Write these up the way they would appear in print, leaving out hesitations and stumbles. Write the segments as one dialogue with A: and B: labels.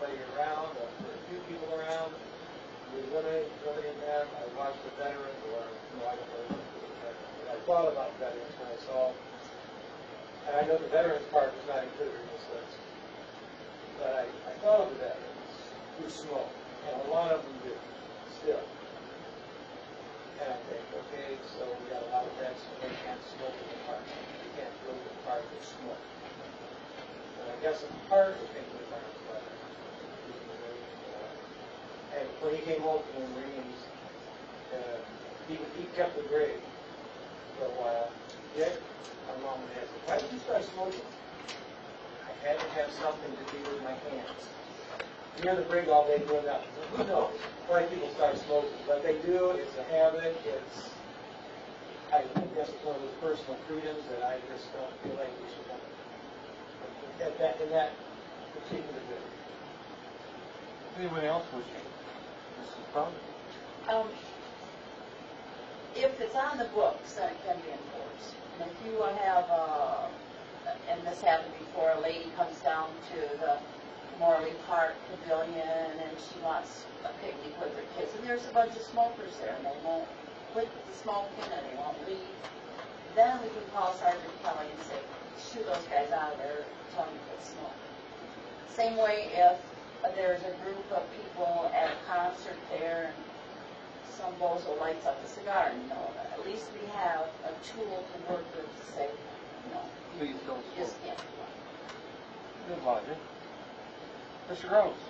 A: nobody around, or a few people around, we limiting them. I watched the veterans, or no, I don't really look at the veterans, but I thought about veterans when I saw, and I know the veterans part was not included in this list, but I thought of the veterans who smoke, and a lot of them do, still. And I think, okay, so we got a lot of vets who can't smoke in the park. You can't go to the park and smoke. And I guess in part of thinking about it, but and when he came home from the Marines, he kept the grade for a while. Yet, my mom would ask me, why did you start smoking? I had to have something to do with my hands. You're in the brig all day doing nothing. Who knows why people start smoking? But they do. It's a habit. I think that's one of those personal freedoms that I just don't feel like we should have in that particular bit.
B: Anyone else wishing? Mrs. Brown?
C: If it's on the books, then it can be enforced. And if you have, and this happened before, a lady comes down to the Morley Park Pavilion and she wants a picnic with her kids, and there's a bunch of smokers there, and they won't quit the smoking and they won't leave, then we can call Sergeant Kelly and say, shoo those guys out of there, tell them to quit smoking. Same way if there's a group of people at a concert there and some bozo lights up a cigar, at least we have a tool to work with to say,
B: Please don't
C: you just
B: smoke.
C: can't do it.
B: Good logic. Mr. Gross?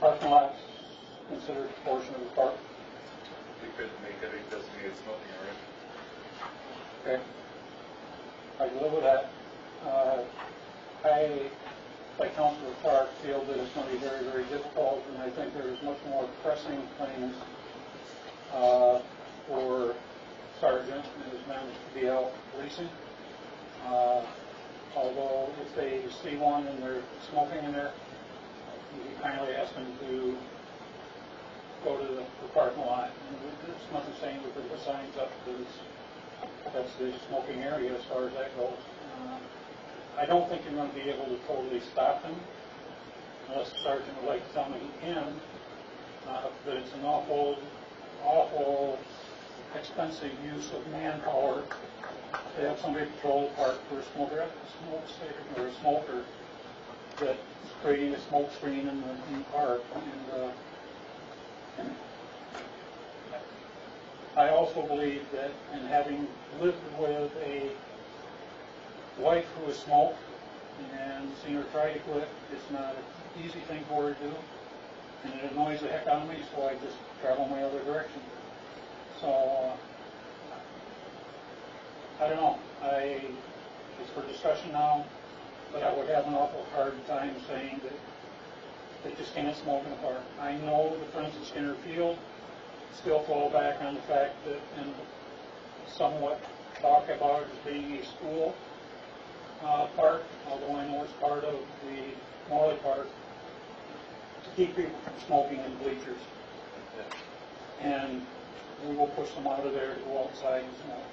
D: Parking lots considered a portion of the park.
E: We could make it a designated smoking area.
D: Okay. I can live with that. I, like Councilor Clark, feel that it's going to be very, very difficult, and I think there's much more pressing claims for Sergeant and his men to be out policing. Although if they see one and they're smoking in there, you can kindly ask them to go to the parking lot. And there's nothing saying to put the signs up because that's the smoking area as far as that goes. I don't think you're going to be able to totally stop them unless the sergeant would like to tell me he can. But it's an awful, awful expensive use of manpower to have somebody patrol the park for a smoker, or a smoker that's creating a smoke screen in the park. And I also believe that, in having lived with a wife who has smoked and seen her try to quit, it's not an easy thing for her to do, and it annoys the heck out of me, so I just travel my other direction. So, I don't know. It's for discussion now, but I would have an awful hard time saying that they just can't smoke in the park. I know the friends at Skinner Field still fall back on the fact that, and somewhat talk about it as being a school park, although I know it's part of the Morley Park, to keep people from smoking in bleachers. And we will push them out of there to go outside and smoke.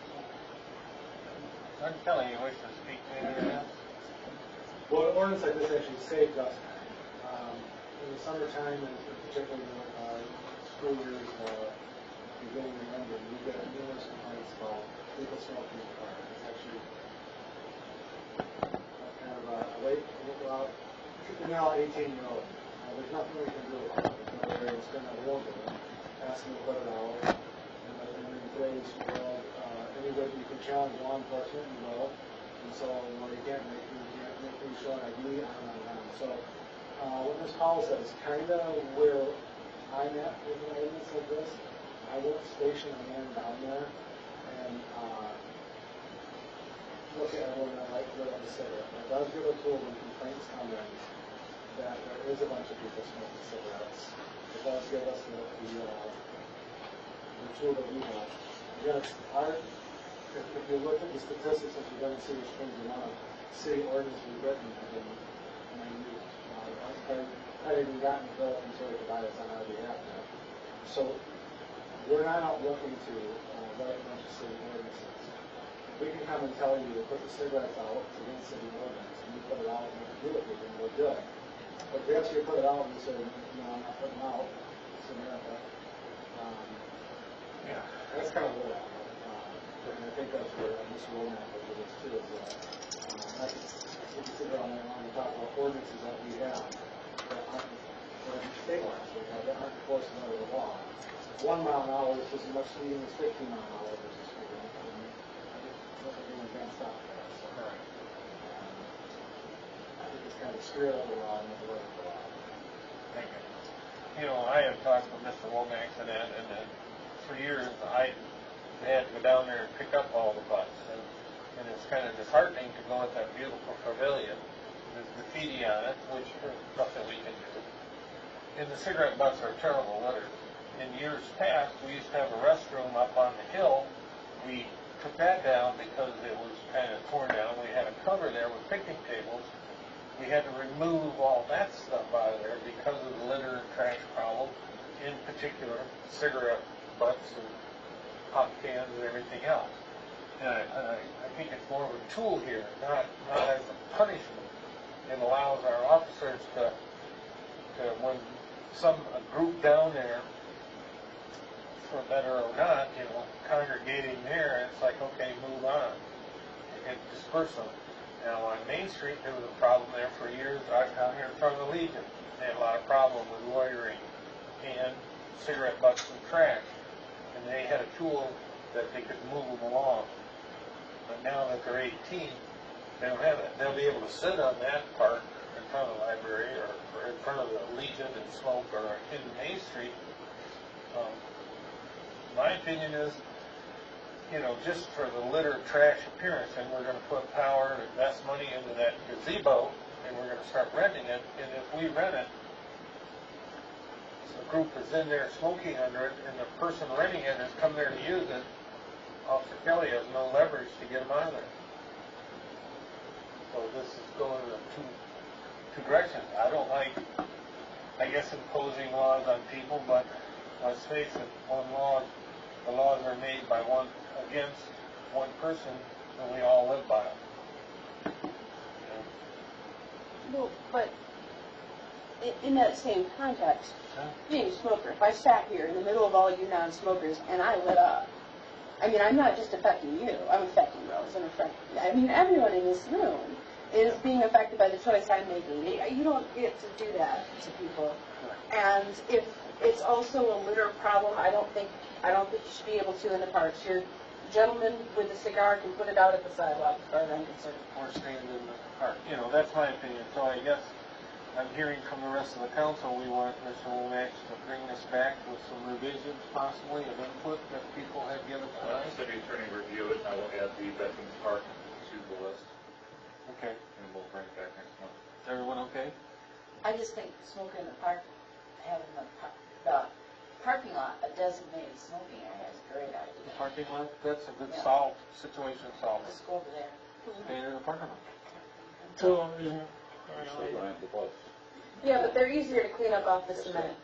B: Sergeant Kelly, you wish to speak to anything else?
F: Well, an ordinance like this actually saved us. In the summertime, and particularly when school years beginning in November, we get numerous complaints about people smoking in the park. It's actually kind of a late, now 18-year-old. There's nothing we can do about it. There's no way to spend that world with them. Ask them to put it out. And in today's world, anybody you can challenge law enforcement, you will. And so, you can't make me show an ID on and on. So, what Ms. Powell said is kind of where I'm at with an ordinance like this. I won't station a man down there and look at everyone that like lit up a cigarette. It does give a tool when complaints come in that there is a bunch of people smoking cigarettes. It does give us the tool that we have. Again, if you look at the statistics that you've done in City Springs, Vermont, city ordinance was written in 90. I haven't even gotten the bill from Sort of Tobias on our behalf now. So we're not out looking to write a bunch of city ordinances. We can come and tell you to put the cigarettes out against city ordinance, and you put it out and you do it with them, we'll do it. But if we actually put it out and say, you know, I'm not putting it out, it's America.
B: Yeah.
F: That's kind of where we're at. And I think that's where Mr. Womack was with us too, is that, I can sit around and talk about ordinances that we have that aren't, or state laws, that aren't enforced under the law. 1 mile an hour is just as much speeding as 15 mile an hour versus speeding. I think nothing against that. So, I think it's kind of spirit of the law and the word of the law.
B: Thank you. You know, I have talked with Mr. Womack and that, and then for years, I had to go down there and pick up all the butts. And it's kind of disheartening to go at that beautiful pavilion. There's graffiti on it, which is nothing we can do. And the cigarette butts are terrible litter. In years past, we used to have a restroom up on the hill. We took that down because it was kind of torn down. We had a cover there with picnic tables. We had to remove all that stuff out of there because of the litter and trash problem, in particular cigarette butts and pop cans and everything else. And I think it's more of a tool here, not as a punishment. It allows our officers to when a group down there, for better or not, you know, congregating there, it's like, okay, move on and disperse them. Now on Main Street, there was a problem there for years. Right down here in front of the Legion, they had a lot of problem with loitering and cigarette butts and trash. And they had a tool that they could move them along. But now that they're 18, they don't have it. They'll be able to sit on that park in front of the library or in front of the Legion and smoke, or in Main Street. My opinion is, you know, just for the litter trash appearance, and we're going to put power and invest money into that gazebo, and we're going to start renting it, and if we rent it, the group is in there smoking under it, and the person renting it has come there to use it, Officer Kelly has no leverage to get them out of there. So this is going in two directions. I don't like, I guess, imposing laws on people, but let's face it, the laws are made by one against one person, and we all live by them.
G: Well, but in that same context, being a smoker, if I sat here in the middle of all you non-smokers and I lit up, I mean, I'm not just affecting you, I'm affecting Rose, everyone in this room is being affected by the choice I'm making. You don't get to do that to people. And if it's also a litter problem, I don't think you should be able to in the parks. Your gentleman with the cigar can put it out at the sidewalk, as far as I'm concerned.
B: Or stand in the park. You know, that's my opinion. So I guess I'm hearing from the rest of the council, we want Mr. Womack to bring this back with some revisions, possibly, of input that people have given to us.
E: City attorney review it, and I will add the Veterans Park to the list,
B: Okay.
E: and we'll bring it back next month.
B: Is everyone okay?
C: I just think smoking in the park, having the parking lot, a designated smoking area is a great
B: The
C: idea.
B: parking lot, that's a good
C: Yeah.
B: situation solved.
C: Let's go over there.
B: Stay in the parking lot.
D: So, isn't,
G: Yeah, but they're easier to clean up off the cement.